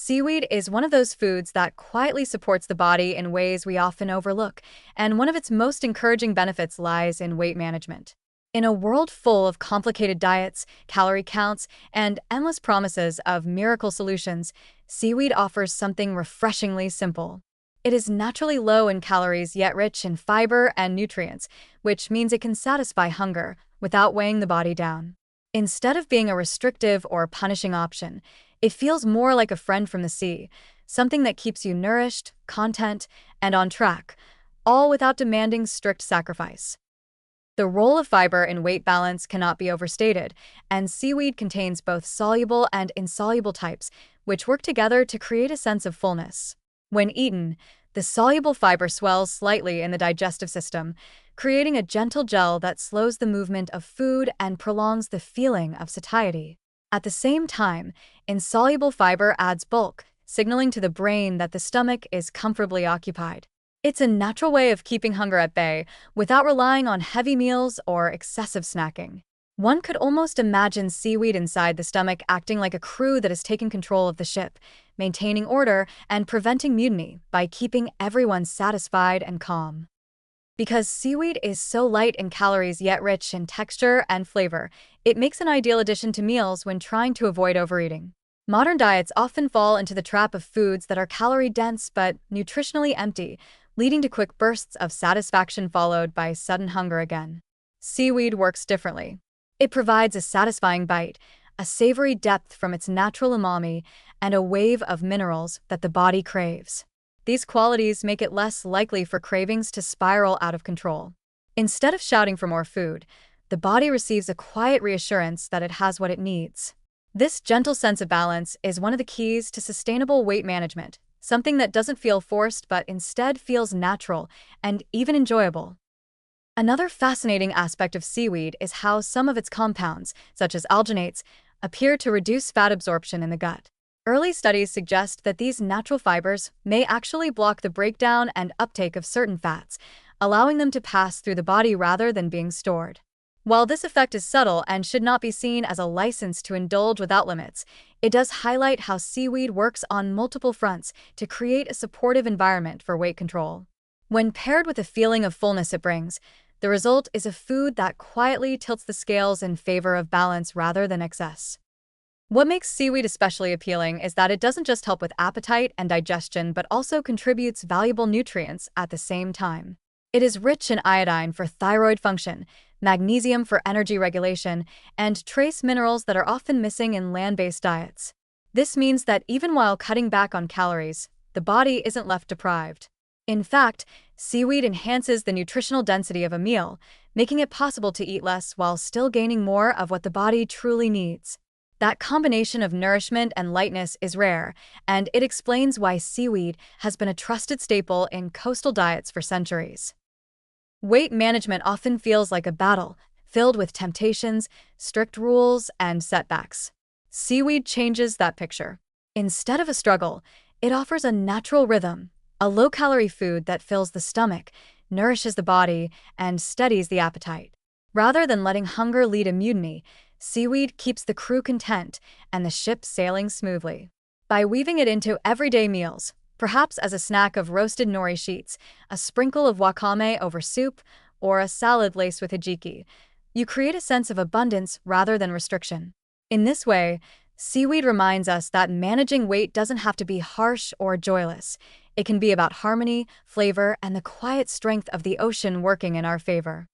Seaweed is one of those foods that quietly supports the body in ways we often overlook, and one of its most encouraging benefits lies in weight management. In a world full of complicated diets, calorie counts, and endless promises of miracle solutions, seaweed offers something refreshingly simple. It is naturally low in calories yet rich in fiber and nutrients, which means it can satisfy hunger without weighing the body down. Instead of being a restrictive or punishing option, it feels more like a friend from the sea, something that keeps you nourished, content, and on track, all without demanding strict sacrifice. The role of fiber in weight balance cannot be overstated, and seaweed contains both soluble and insoluble types, which work together to create a sense of fullness. When eaten, the soluble fiber swells slightly in the digestive system, creating a gentle gel that slows the movement of food and prolongs the feeling of satiety. At the same time, insoluble fiber adds bulk, signaling to the brain that the stomach is comfortably occupied. It's a natural way of keeping hunger at bay without relying on heavy meals or excessive snacking. One could almost imagine seaweed inside the stomach acting like a crew that is taking control of the ship, maintaining order and preventing mutiny by keeping everyone satisfied and calm. Because seaweed is so light in calories yet rich in texture and flavor, it makes an ideal addition to meals when trying to avoid overeating. Modern diets often fall into the trap of foods that are calorie-dense but nutritionally empty, leading to quick bursts of satisfaction followed by sudden hunger again. Seaweed works differently. It provides a satisfying bite, a savory depth from its natural umami, and a wave of minerals that the body craves. These qualities make it less likely for cravings to spiral out of control. Instead of shouting for more food, the body receives a quiet reassurance that it has what it needs. This gentle sense of balance is one of the keys to sustainable weight management, something that doesn't feel forced but instead feels natural and even enjoyable. Another fascinating aspect of seaweed is how some of its compounds, such as alginates, appear to reduce fat absorption in the gut. Early studies suggest that these natural fibers may actually block the breakdown and uptake of certain fats, allowing them to pass through the body rather than being stored. While this effect is subtle and should not be seen as a license to indulge without limits, it does highlight how seaweed works on multiple fronts to create a supportive environment for weight control. When paired with the feeling of fullness it brings, the result is a food that quietly tilts the scales in favor of balance rather than excess. What makes seaweed especially appealing is that it doesn't just help with appetite and digestion but also contributes valuable nutrients at the same time. It is rich in iodine for thyroid function, magnesium for energy regulation, and trace minerals that are often missing in land-based diets. This means that even while cutting back on calories, the body isn't left deprived. In fact, seaweed enhances the nutritional density of a meal, making it possible to eat less while still gaining more of what the body truly needs. That combination of nourishment and lightness is rare, and it explains why seaweed has been a trusted staple in coastal diets for centuries. Weight management often feels like a battle, filled with temptations, strict rules, and setbacks. Seaweed changes that picture. Instead of a struggle, it offers a natural rhythm, a low-calorie food that fills the stomach, nourishes the body, and steadies the appetite. Rather than letting hunger lead a mutiny, seaweed keeps the crew content and the ship sailing smoothly. By weaving it into everyday meals, perhaps as a snack of roasted nori sheets, a sprinkle of wakame over soup, or a salad laced with hijiki, you create a sense of abundance rather than restriction. In this way, seaweed reminds us that managing weight doesn't have to be harsh or joyless. It can be about harmony, flavor, and the quiet strength of the ocean working in our favor.